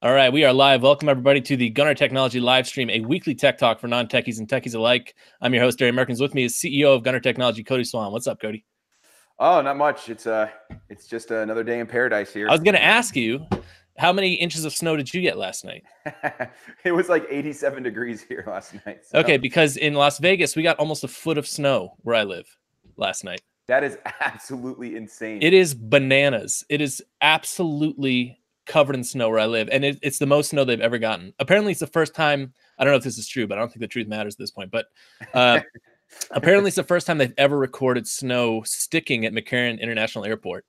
All right, we are live. Welcome, everybody, to the Gunner Technology Livestream, a weekly tech talk for non-techies and techies alike. I'm your host, Darren Merkins. With me is CEO of Gunner Technology, Cody Swan. What's up, Cody? Oh, not much. It's just another day in paradise here. I was going to ask you, how many inches of snow did you get last night? It was like 87 degrees here last night. So. Okay, because in Las Vegas, we got almost a foot of snow where I live last night. That is absolutely insane. It is bananas. It is absolutely covered in snow where I live, and it's the most snow they've ever gotten. Apparently, it's the first time. I don't know if this is true, but I don't think the truth matters at this point. But apparently, it's the first time they've ever recorded snow sticking at McCarran International Airport.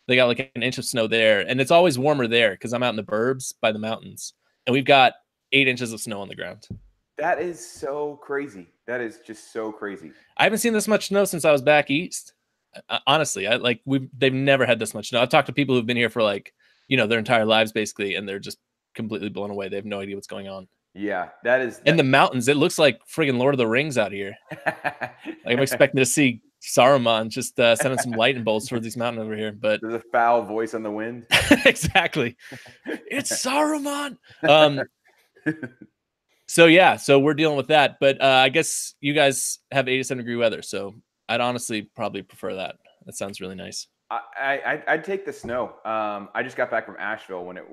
They got like an inch of snow there, and it's always warmer there because I'm out in the burbs by the mountains, and we've got 8 inches of snow on the ground. That is so crazy. That is just so crazy. I haven't seen this much snow since I was back east. Honestly, they've never had this much snow. I've talked to people who've been here for their entire lives basically, and they're just completely blown away. They have no idea what's going on. Yeah, that is. In the mountains, it looks like friggin' Lord of the Rings out here. I'm expecting to see Saruman just sending some lightning bolts towards these mountains over here. But there's a foul voice on the wind. Exactly. It's Saruman. So we're dealing with that. But I guess you guys have 87-degree weather, so I'd honestly probably prefer that. That sounds really nice. I'd take the snow. I just got back from Asheville it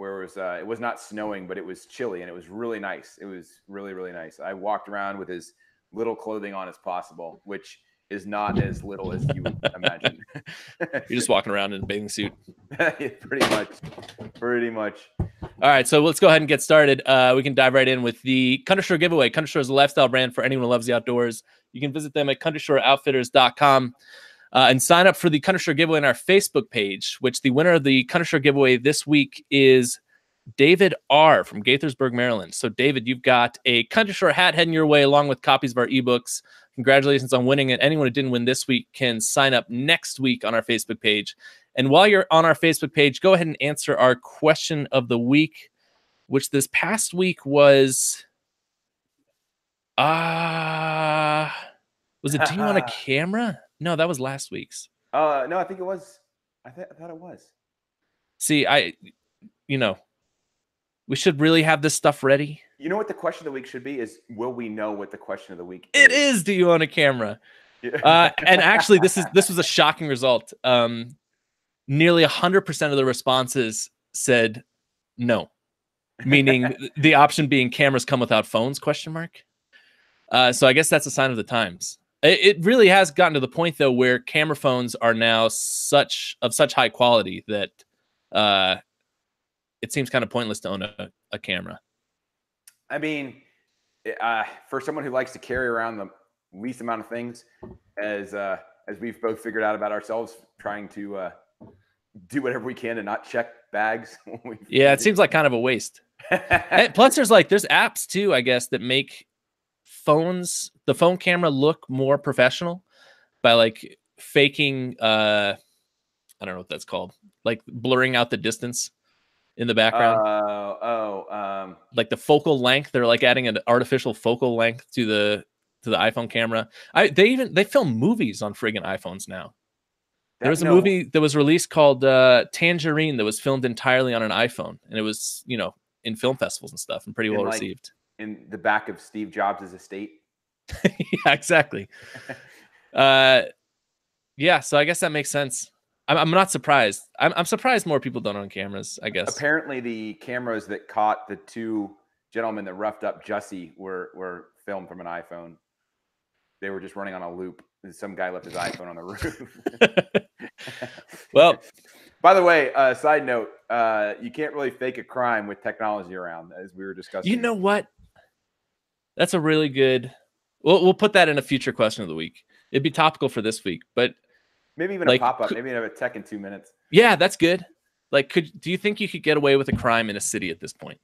was not snowing, but it was chilly and it was really nice. It was really, really nice. I walked around with as little clothing on as possible, which is not as little as you would imagine. You're just walking around in a bathing suit. Pretty much. All right, so let's go ahead and get started. We can dive right in with the Country Store giveaway. Country Store is a lifestyle brand for anyone who loves the outdoors. You can visit them at countryshoreoutfitters.com. And sign up for the Country Store giveaway on our Facebook page, which the winner of the Country Store giveaway this week is David R. from Gaithersburg, Maryland. So, David, you've got a Country Store hat heading your way along with copies of our ebooks. Congratulations on winning it. Anyone who didn't win this week can sign up next week on our Facebook page. And while you're on our Facebook page, go ahead and answer our question of the week, which this past week was... was it do you want a camera? No, that was last week's. No, I think it was. I thought it was. See, we should really have this stuff ready. You know what the question of the week should be is, will we know what the question of the week is? It is, do you own a camera? Yeah. And actually, this was a shocking result. Nearly 100% of the responses said no, meaning the option being cameras come without phones, ? So I guess that's a sign of the times. It really has gotten to the point, though, where camera phones are now such high quality that it seems kind of pointless to own a camera. I mean, for someone who likes to carry around the least amount of things, as we've both figured out about ourselves, trying to do whatever we can to not check bags. Yeah, it seems like kind of a waste. Plus, there's apps too, I guess, that make the phone camera look more professional by faking I don't know what that's called, like blurring out the distance in the background. Like the focal length, they're like adding an artificial focal length to the iPhone camera. They film movies on friggin' iPhones now. There was a movie that was released called Tangerine that was filmed entirely on an iPhone, and it was in film festivals and stuff, and pretty well received. In the back of Steve Jobs' estate. Yeah, exactly. Yeah, so I guess that makes sense. I'm not surprised. I'm surprised more people don't own cameras, I guess. Apparently the cameras that caught the two gentlemen that roughed up Jussie were filmed from an iPhone. They were just running on a loop. Some guy left his iPhone on the roof. Well, by the way, side note, you can't really fake a crime with technology around, as we were discussing. You know what? That's a really good... We'll put that in a future question of the week. It'd be topical for this week, but... Maybe even a pop-up. Maybe have a tech in 2 minutes. Yeah, that's good. Do you think you could get away with a crime in a city at this point?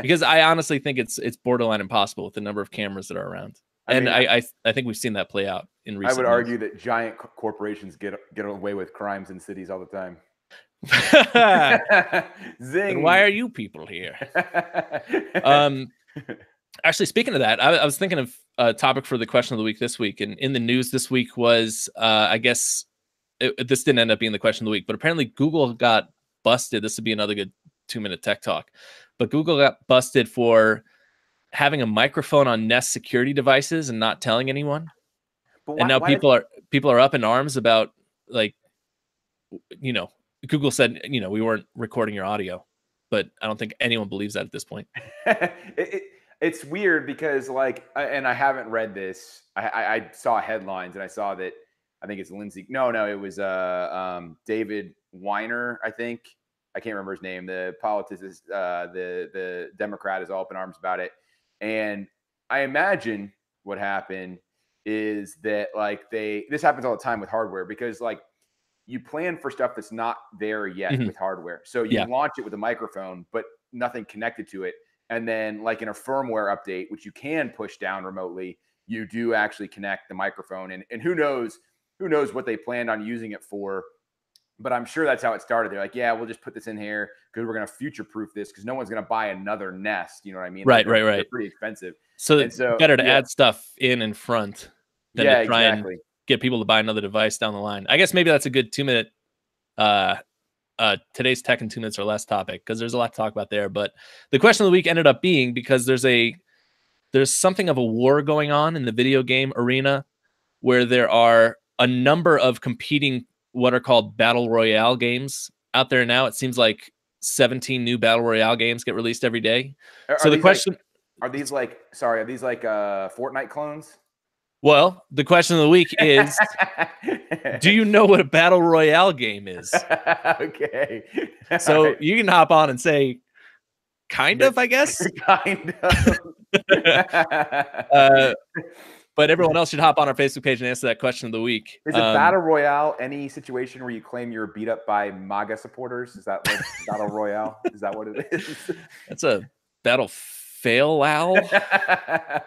Because I honestly think it's borderline impossible with the number of cameras that are around. I think we've seen that play out in recent I would argue that giant corporations get away with crimes in cities all the time. Zing. And why are you people here? Actually, speaking of that, I was thinking of a topic for the question of the week this week. And in the news this week was, I guess, this didn't end up being the question of the week, but apparently Google got busted. This would be another good 2-minute tech talk. But Google got busted for having a microphone on Nest security devices and not telling anyone. But And now people are up in arms about, like, you know, Google said, you know, we weren't recording your audio, but I don't think anyone believes that at this point. It's weird because, like, and I haven't read this. I saw headlines and I saw that, I think it's Lindsay. No, it was David Weiner, I think. I can't remember his name. The politician, the Democrat, is all up in arms about it. And I imagine what happened is that, like, this happens all the time with hardware, because, like, you plan for stuff that's not there yet with hardware. So you launch it with a microphone, but nothing connected to it. And then, like, in a firmware update, which you can push down remotely, you do actually connect the microphone. And who knows what they planned on using it for. But I'm sure that's how it started. They're like, yeah, we'll just put this in here because we're going to future-proof this, because no one's going to buy another Nest. You know what I mean? Right. They're pretty expensive. So it's better to add stuff in front than to try and get people to buy another device down the line. I guess maybe that's a good 2-minute today's tech in 2 minutes or less topic, because there's a lot to talk about there. But the question of the week ended up being, because there's something of a war going on in the video game arena, where there are a number of competing what are called battle royale games out there now. It seems like 17 new battle royale games get released every day. So the question, are these like Fortnite clones? Well, the question of the week is, do you know what a battle royale game is? Okay. So you can hop on and say, kind of, I guess. Kind of. But everyone else should hop on our Facebook page and answer that question of the week. Is a battle royale any situation where you claim you're beat up by MAGA supporters? Is that like battle royale? Is that what it is? That's a battle fail owl. A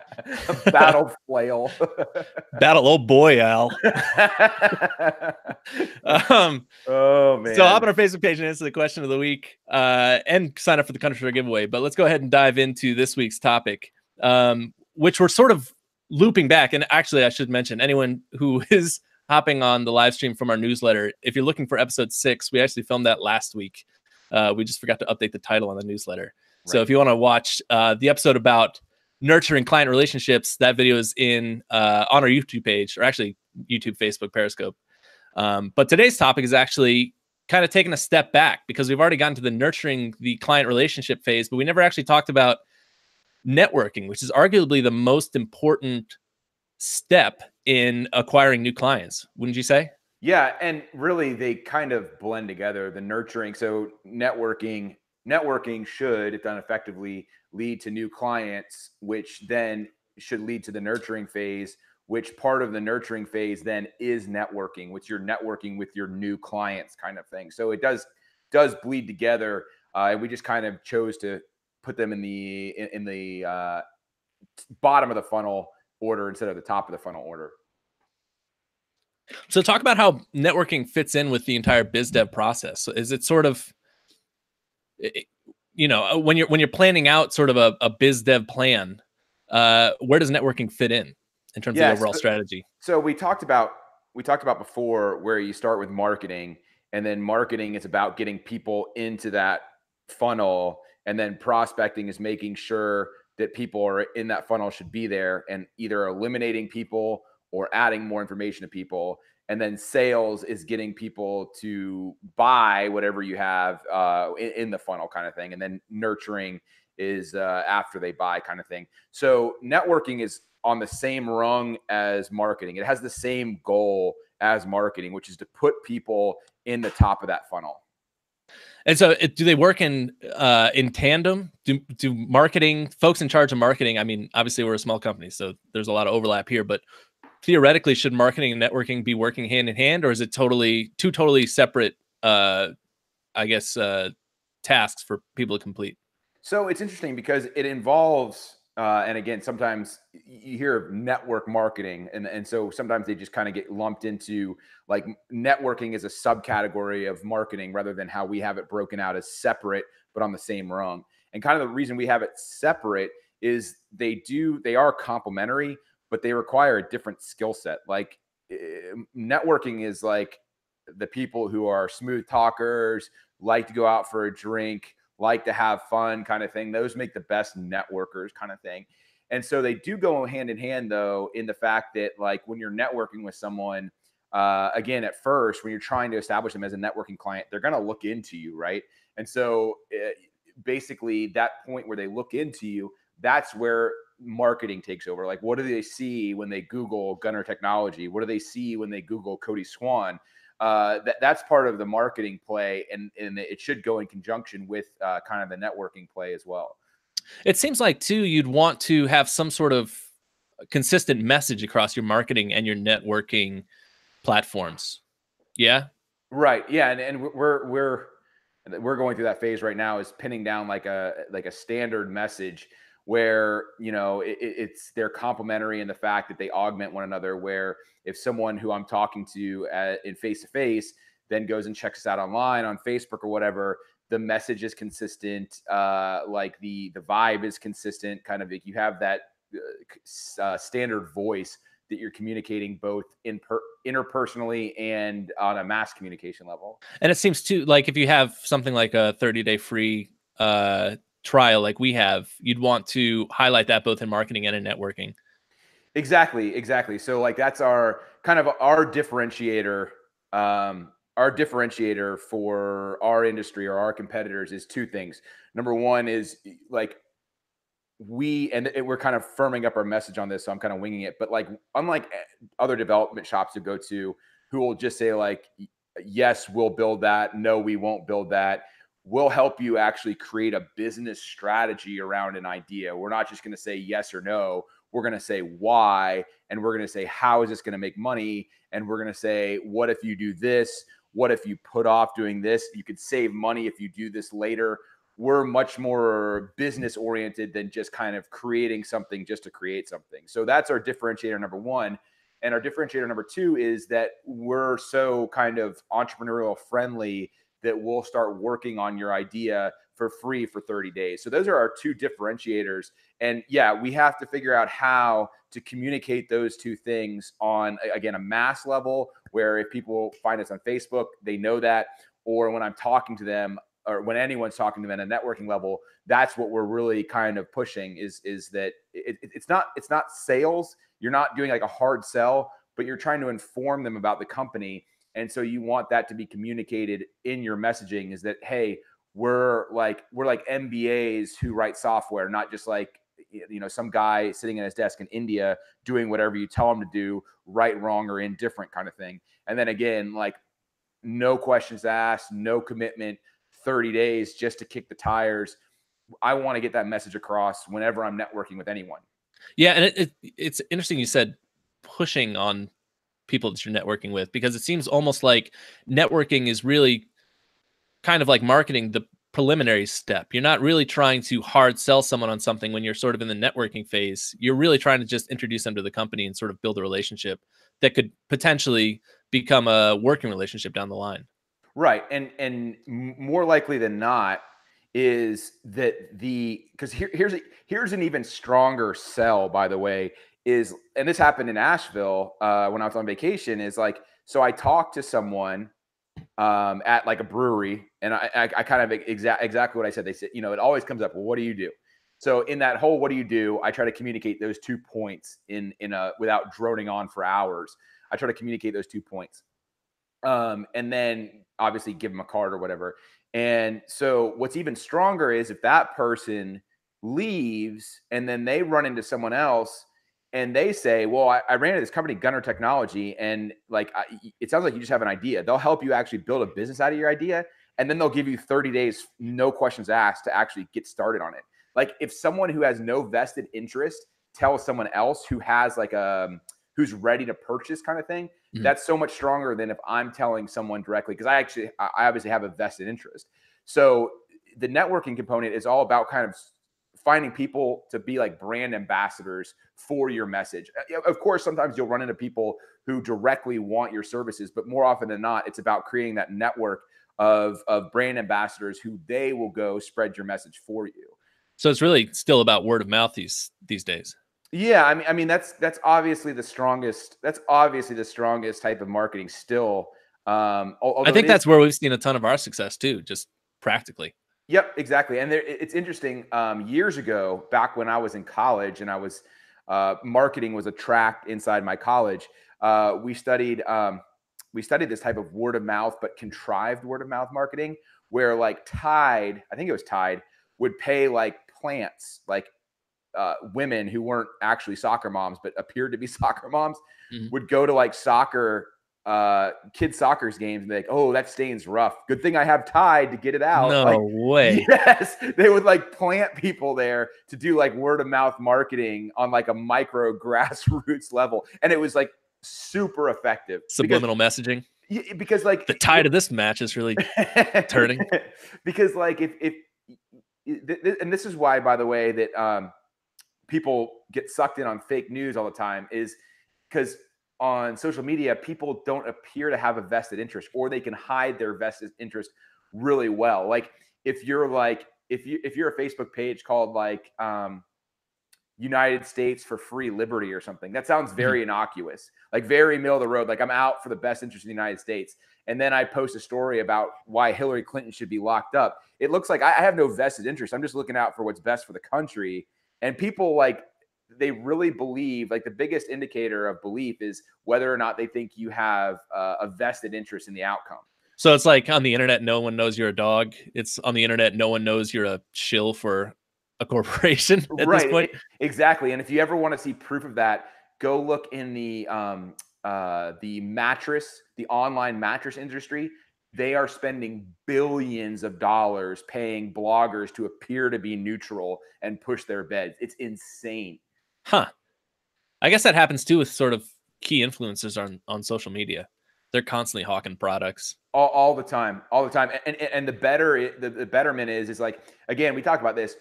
battle flail. Battle oh boy owl. Oh man. So hop on our Facebook page and answer the question of the week, and sign up for the Country Store giveaway. But let's go ahead and dive into this week's topic, which we're sort of looping back. And actually, I should mention, anyone who is hopping on the live stream from our newsletter, if you're looking for episode 6, we actually filmed that last week. We just forgot to update the title on the newsletter. Right. So if you want to watch the episode about nurturing client relationships, that video is on our YouTube page, or actually YouTube, Facebook, Periscope. But today's topic is actually kind of taking a step back, because we've already gotten to the nurturing the client relationship phase, but we never actually talked about networking, which is arguably the most important step in acquiring new clients. Wouldn't you say? Yeah. And really, they kind of blend together, the nurturing. So networking should, if done effectively, lead to new clients, which then should lead to the nurturing phase, which part of the nurturing phase then is networking, which you're networking with your new clients, kind of thing. So it does bleed together. And we just kind of chose to put them in the bottom of the funnel order instead of the top of the funnel order. So talk about how networking fits in with the entire biz dev process. So is it sort of, you know, when you're planning out sort of a biz dev plan, where does networking fit in terms of the overall strategy? So we talked about before, where you start with marketing, and then marketing is about getting people into that funnel, and then prospecting is making sure that people are in that funnel, should be there, and either eliminating people or adding more information to people. And then sales is getting people to buy whatever you have in the funnel, kind of thing. And then nurturing is after they buy, kind of thing. So networking is on the same rung as marketing. It has the same goal as marketing, which is to put people in the top of that funnel. And so do they work in tandem? Do marketing folks in charge of marketing? I mean, obviously we're a small company, so there's a lot of overlap here, but theoretically, should marketing and networking be working hand in hand, or is it two totally separate, I guess, tasks for people to complete? So it's interesting because it involves, and again, sometimes you hear of network marketing, and so sometimes they just kind of get lumped into, like, networking is a subcategory of marketing rather than how we have it broken out as separate, but on the same rung. And kind of the reason we have it separate is they are complementary, but they require a different skill set. Like, networking is like the people who are smooth talkers, like to go out for a drink, like to have fun kind of thing. Those make the best networkers kind of thing. And so they do go hand in hand, though, in the fact that like when you're networking with someone, again, at first, when you're trying to establish them as a networking client, they're going to look into you, right? And so basically that point where they look into you, that's where marketing takes over. Like, what do they see when they Google Gunner Technology? What do they see when they Google Cody Swan? That's part of the marketing play, and it should go in conjunction with kind of the networking play as well. It seems like too you'd want to have some sort of consistent message across your marketing and your networking platforms. Yeah. Right. Yeah. And we're going through that phase right now, is pinning down like a standard message where, you know, it's they're complementary in the fact that they augment one another, where if someone who I'm talking to in face to face then goes and checks us out online on Facebook or whatever, the message is consistent, like the vibe is consistent, kind of like you have that standard voice that you're communicating both interpersonally and on a mass communication level. And it seems too like if you have something like a 30-day free trial like we have, you'd want to highlight that both in marketing and in networking. Exactly. So like that's our kind of our differentiator. Our differentiator for our industry or our competitors is two things. Number one is like we're kind of firming up our message on this, so I'm kind of winging it. But like, unlike other development shops to go to, who will just say like, yes, we'll build that. No, we won't build that. We'll help you actually create a business strategy around an idea. We're not just going to say yes or no. We're going to say why, and we're going to say, how is this going to make money? And we're going to say, what if you do this? What if you put off doing this? You could save money if you do this later. We're much more business oriented than just kind of creating something just to create something. So that's our differentiator number one. And our differentiator number two is that we're so kind of entrepreneurial friendly that we'll start working on your idea for free for 30 days. So those are our two differentiators. And yeah, we have to figure out how to communicate those two things on, again, a mass level, where if people find us on Facebook, they know that, or when I'm talking to them, or when anyone's talking to them at a networking level, that's what we're really kind of pushing is that it's not sales. You're not doing like a hard sell, but you're trying to inform them about the company. And so you want that to be communicated in your messaging, is that, hey, we're like MBAs who write software, not just like, you know, some guy sitting at his desk in India doing whatever you tell him to do, right, wrong, or indifferent kind of thing. And then again, like, no questions asked, no commitment, 30 days just to kick the tires. I want to get that message across whenever I'm networking with anyone. Yeah, and it's interesting you said pushing on people that you're networking with, because it seems almost like networking is really kind of like marketing, the preliminary step. You're not really trying to hard sell someone on something when you're sort of in the networking phase. You're really trying to just introduce them to the company and sort of build a relationship that could potentially become a working relationship down the line. Right. And more likely than not is that because here's an even stronger sell, by the way, and this happened in Asheville when I was on vacation, is like, so I talked to someone at like a brewery, and I kind of exactly what I said. They said, you know, it always comes up, well, what do you do? So in that whole what do you do, I try to communicate those 2 points in a without droning on for hours. I try to communicate those 2 points. And then obviously give them a card or whatever. And so what's even stronger is if that person leaves and then they run into someone else and they say, well, I ran into this company, Gunner Technology, and like, it sounds like you just have an idea. They'll help you actually build a business out of your idea. And then they'll give you 30 days, no questions asked, to actually get started on it. Like, if someone who has no vested interest tells someone else who has like who's ready to purchase kind of thing, that's so much stronger than if I'm telling someone directly, because I obviously have a vested interest. So the networking component is all about kind of finding people to be like brand ambassadors for your message. Of course, sometimes you'll run into people who directly want your services, but more often than not, it's about creating that network of brand ambassadors who they will go spread your message for you. So it's really still about word of mouth these days. Yeah, I mean that's obviously the strongest. That's obviously the strongest type of marketing still. I think that's where we've seen a ton of our success too, just practically. Yep, exactly. And it's interesting. Years ago, back when I was in college and I was marketing was a track inside my college, we studied this type of word of mouth, but contrived word of mouth marketing, where like Tide, I think it was Tide, would pay like plants, like women who weren't actually soccer moms but appeared to be soccer moms, would go to like kids soccer's games and be like, oh, that stain's rough, good thing I have Tide to get it out. No Like, way. yes, they would like plant people there to do like word of mouth marketing on like a micro grassroots level, and it was like super effective. Subliminal messaging. Because like the tide of this match is really turning. Because like if and this is why, by the way, that people get sucked in on fake news all the time, is because on social media, people don't appear to have a vested interest, or they can hide their vested interest really well. Like if you're a Facebook page called like United States for free liberty or something, that sounds very innocuous, like very middle of the road. Like I'm out for the best interest of the United States. And then I post a story about why Hillary Clinton should be locked up. It looks like I have no vested interest. I'm just looking out for what's best for the country. And people like, they really believe, like the biggest indicator of belief is whether or not they think you have a vested interest in the outcome. So it's like on the internet, no one knows you're a dog. It's on the internet, no one knows you're a shill for a corporation at this point. Exactly. And if you ever want to see proof of that, go look in the online mattress industry. They are spending billions of dollars paying bloggers to appear to be neutral and push their beds. It's insane. Huh. I guess that happens too with sort of key influencers on social media. They're constantly hawking products all the time. And the betterment is like, again, we talked about this.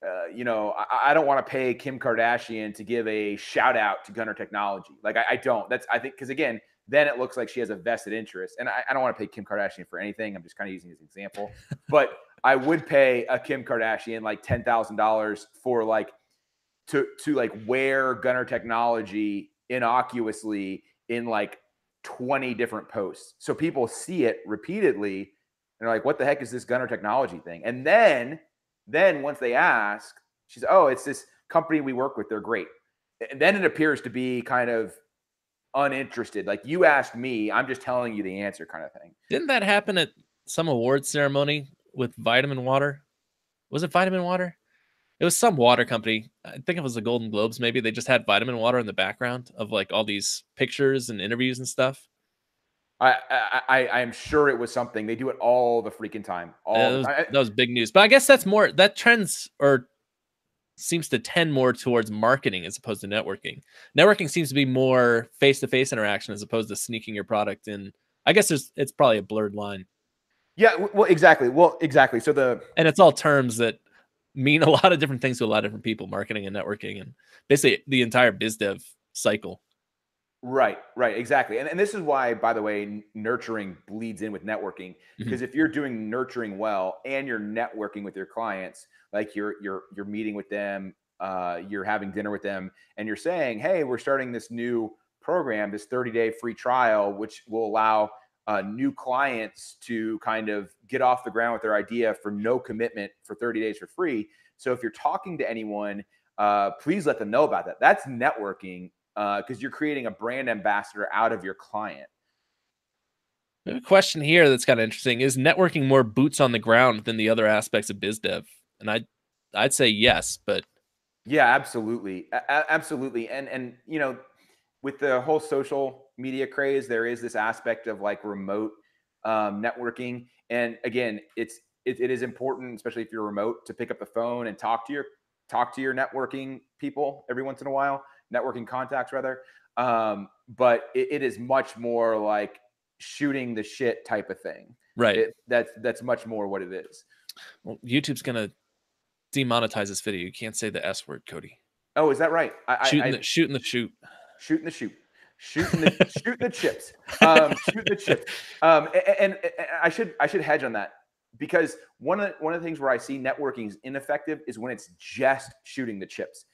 I don't want to pay Kim Kardashian to give a shout out to Gunner Technology. Like I don't. I think because again, then it looks like she has a vested interest. And I don't want to pay Kim Kardashian for anything. I'm just kind of using this example. But I would pay a Kim Kardashian like $10,000 for like to like wear Gunner Technology innocuously in like 20 different posts. So people see it repeatedly and they're like, what the heck is this Gunner Technology thing? And then once they ask, she's, oh, it's this company we work with. They're great. And then it appears to be kind of uninterested. Like you asked me, I'm just telling you the answer kind of thing. Didn't that happen at some awards ceremony with vitamin water? Was it vitamin water? It was some water company. I think it was the Golden Globes. Maybe they just had vitamin water in the background of like all these pictures and interviews and stuff. I'm sure it was something. They do it all the freaking time. That was big news. But I guess that's more, that trends or seems to tend more towards marketing as opposed to networking. Networking seems to be more face-to-face interaction as opposed to sneaking your product in. I guess it's probably a blurred line. Yeah, well, exactly. So and it's all terms that mean a lot of different things to a lot of different people, marketing and networking, and basically the entire biz dev cycle. Right, exactly. And this is why, by the way, nurturing bleeds in with networking, because if you're doing nurturing well and you're networking with your clients, like you're meeting with them, you're having dinner with them, and you're saying, hey, we're starting this new program, this 30-day free trial, which will allow new clients to kind of get off the ground with their idea for no commitment for 30 days for free. So if you're talking to anyone, please let them know about that. That's networking. Because you're creating a brand ambassador out of your client. A question here that's kind of interesting: is networking more boots on the ground than the other aspects of biz dev? And I'd say yes, but yeah, absolutely, absolutely. And with the whole social media craze, there is this aspect of like remote networking. And again, it is important, especially if you're remote, to pick up the phone and talk to your networking people every once in a while. Networking contacts rather. But it is much more like shooting the shit type of thing. Right. That's much more what it is. Well, YouTube's going to demonetize this video. You can't say the S word, Cody. Oh, is that right? Shooting the shoot. Shooting the chips. Shooting the chips. And I should hedge on that, because one of the things where I see networking is ineffective is when it's just shooting the chips.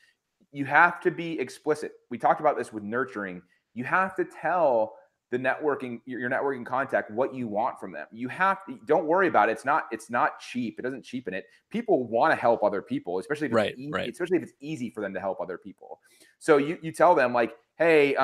You have to be explicit. We talked about this with nurturing. You have to tell the networking, your networking contact, what you want from them. You have to, don't worry about it. It's not cheap. It doesn't cheapen it. People want to help other people, especially if it's especially if it's easy for them to help other people. So you tell them like, hey,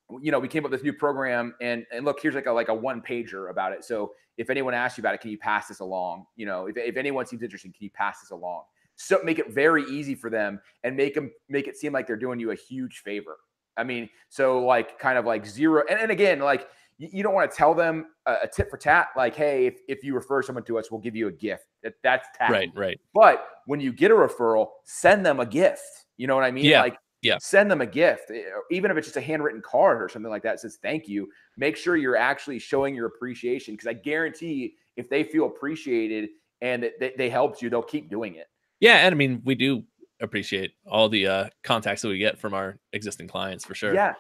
we came up with this new program, and look, here's like a one pager about it. So if anyone asks you about it, can you pass this along? If anyone seems interested, can you pass this along? So make it very easy for them, and make it seem like they're doing you a huge favor. I mean, so like kind of like zero. And again, like you don't want to tell them a tit for tat, like, hey, if you refer someone to us, we'll give you a gift. That's tacky. Right. But when you get a referral, send them a gift. You know what I mean? Yeah. Like, yeah. Send them a gift, even if it's just a handwritten card or something like that. It says thank you. Make sure you're actually showing your appreciation, because I guarantee if they feel appreciated and that they helped you, they'll keep doing it. Yeah, and I mean, we do appreciate all the contacts that we get from our existing clients for sure. Yeah,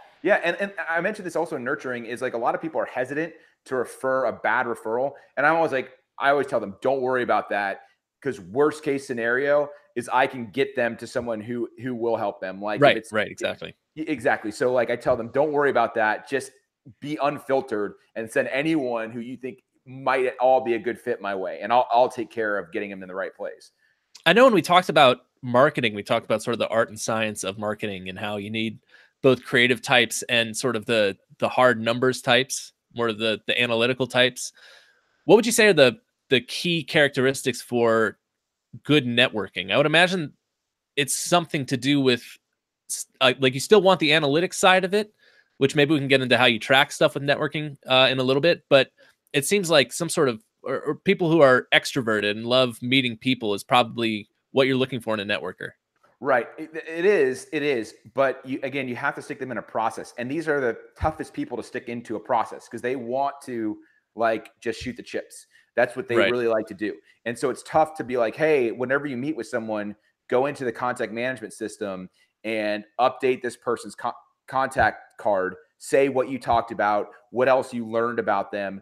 and I mentioned this also in nurturing, is like a lot of people are hesitant to refer a bad referral, and I always tell them, don't worry about that, because worst case scenario is I can get them to someone who will help them. Like right, exactly. Exactly. So like I tell them, don't worry about that. Just be unfiltered and send anyone who you think might at all be a good fit my way, and I'll take care of getting them in the right place. I know when we talked about marketing, we talked about sort of the art and science of marketing, and how you need both creative types and sort of the hard numbers types, more of the analytical types. What would you say are the key characteristics for good networking? I would imagine it's something to do with like you still want the analytics side of it, which maybe we can get into how you track stuff with networking in a little bit. But it seems like some sort of or people who are extroverted and love meeting people is probably what you're looking for in a networker. Right. It is. But you have to stick them in a process. And these are the toughest people to stick into a process, because they want to like just shoot the chips. That's what they really like to do. And so it's tough to be like, hey, whenever you meet with someone, go into the contact management system and update this person's contact card, say what you talked about, what else you learned about them,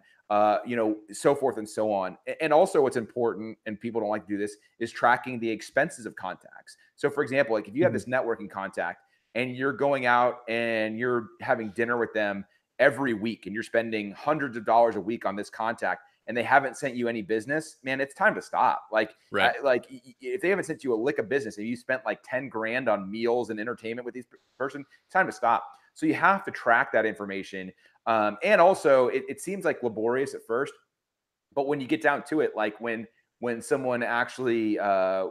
so forth and so on. And also what's important, and people don't like to do this, is tracking the expenses of contacts. So for example, like if you have this networking contact and you're going out and you're having dinner with them every week and you're spending hundreds of dollars a week on this contact, and they haven't sent you any business, man, it's time to stop. Like, if they haven't sent you a lick of business and you spent like 10 grand on meals and entertainment with these person, it's time to stop. So you have to track that information. And also it seems like laborious at first, but when you get down to it, like when someone actually,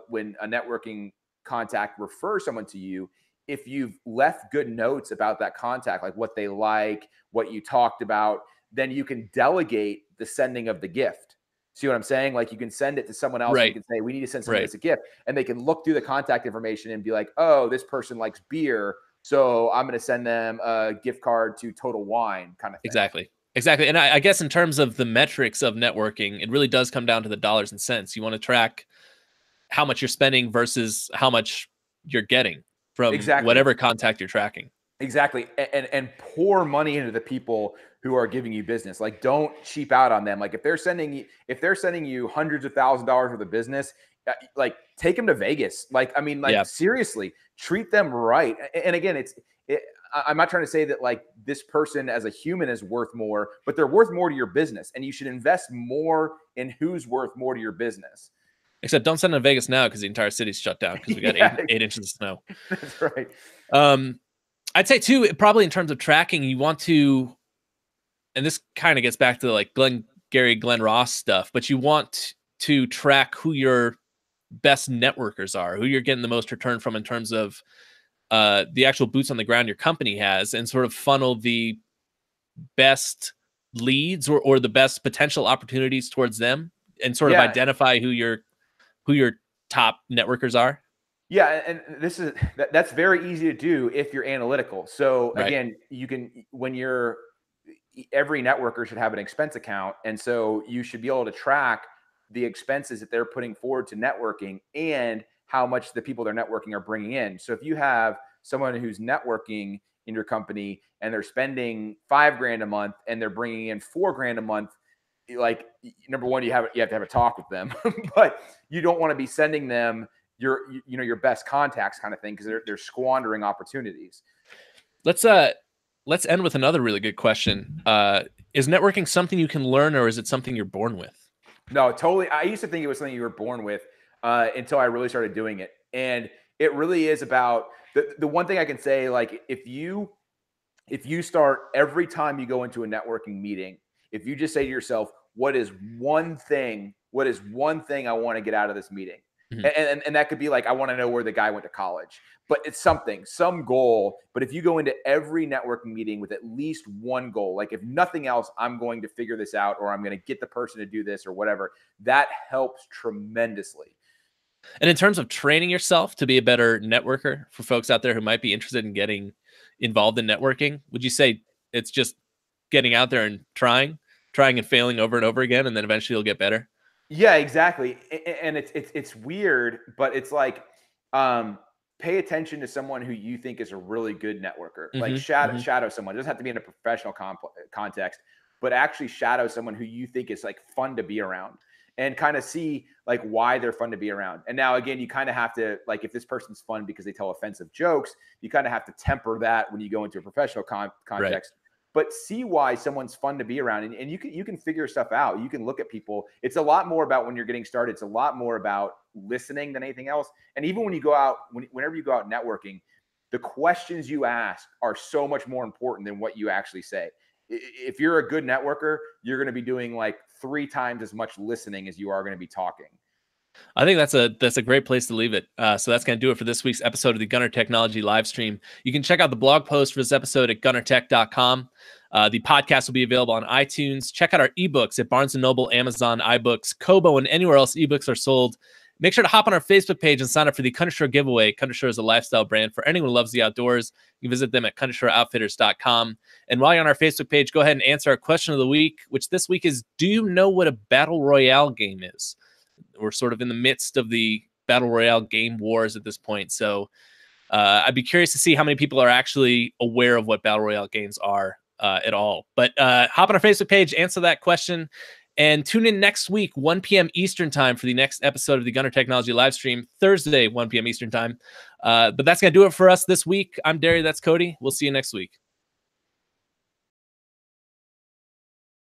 when a networking contact refers someone to you, if you've left good notes about that contact, like what they like, what you talked about, then you can delegate the sending of the gift. See what I'm saying? Like you can send it to someone else. And you can say, we need to send someone as a gift. And they can look through the contact information and be like, oh, this person likes beer, so I'm going to send them a gift card to Total Wine, kind of thing. Exactly. And I guess in terms of the metrics of networking, it really does come down to the dollars and cents. You want to track how much you're spending versus how much you're getting from whatever contact you're tracking. Exactly. And pour money into the people who are giving you business. Like, don't cheap out on them. Like if they're sending you hundreds of $1,000s worth of business, like take them to Vegas. Like, I mean, like seriously, treat them right. And again, I'm not trying to say that like this person as a human is worth more, but they're worth more to your business, and you should invest more in who's worth more to your business. Except don't send them to Vegas now, because the entire city's shut down because we got 8 inches of snow. That's right. I'd say too, probably in terms of tracking, you want to, and this kind of gets back to like Glenn Ross stuff, but you want to track who your best networkers are, who you're getting the most return from in terms of the actual boots on the ground your company has, and sort of funnel the best leads or the best potential opportunities towards them, and sort of identify who your top networkers are. Yeah, and that's very easy to do if you're analytical. So again, you can, every networker should have an expense account, and so you should be able to track the expenses that they're putting forward to networking and how much the people they're networking are bringing in. So if you have someone who's networking in your company and they're spending $5,000 a month and they're bringing in $4,000 a month, like, number one, you have to have a talk with them, but you don't want to be sending them your best contacts kind of thing, because they're squandering opportunities. Let's let's end with another really good question. Is networking something you can learn, or is it something you're born with? No, totally. I used to think it was something you were born with until I really started doing it. And it really is about the one thing I can say, like if you start every time you go into a networking meeting, if you just say to yourself, what is one thing I want to get out of this meeting? Mhm. And that could be like, I want to know where the guy went to college, but it's something, some goal. But if you go into every networking meeting with at least one goal, like if nothing else, I'm going to figure this out, or I'm going to get the person to do this or whatever, that helps tremendously. And in terms of training yourself to be a better networker for folks out there who might be interested in getting involved in networking, would you say it's just getting out there and trying and failing over and over again, and then eventually you'll get better? Yeah, exactly. And it's weird, but it's like pay attention to someone who you think is a really good networker. Like Hmm. shadow someone. It doesn't have to be in a professional context, but actually shadow someone who you think is like fun to be around and kind of see like why they're fun to be around. And now again, you kind of have to, like, if this person's fun because they tell offensive jokes, you kind of have to temper that when you go into a professional Right. context, but see why someone's fun to be around. And you can figure stuff out. You can look at people. It's a lot more about, when you're getting started, it's a lot more about listening than anything else. And even when you go out, whenever you go out networking, the questions you ask are so much more important than what you actually say. If you're a good networker, you're going to be doing like 3 times as much listening as you are going to be talking. I think that's a great place to leave it. So that's going to do it for this week's episode of the Gunner Technology Livestream. You can check out the blog post for this episode at gunnertech.com. The podcast will be available on iTunes. Check out our ebooks at Barnes & Noble, Amazon, iBooks, Kobo, and anywhere else ebooks are sold. Make sure to hop on our Facebook page and sign up for the Country giveaway. Country is a lifestyle brand for anyone who loves the outdoors. You can visit them at countryshoreoutfitters.com. And while you're on our Facebook page, go ahead and answer our question of the week, which this week is, do you know what a battle royale game is? We're sort of in the midst of the battle royale game wars at this point. So I'd be curious to see how many people are actually aware of what battle royale games are at all. But hop on our Facebook page, answer that question, and tune in next week, 1 p.m. Eastern time, for the next episode of the Gunner Technology Livestream, Thursday, 1 p.m. Eastern time. But that's going to do it for us this week. I'm Derry. That's Cody. We'll see you next week.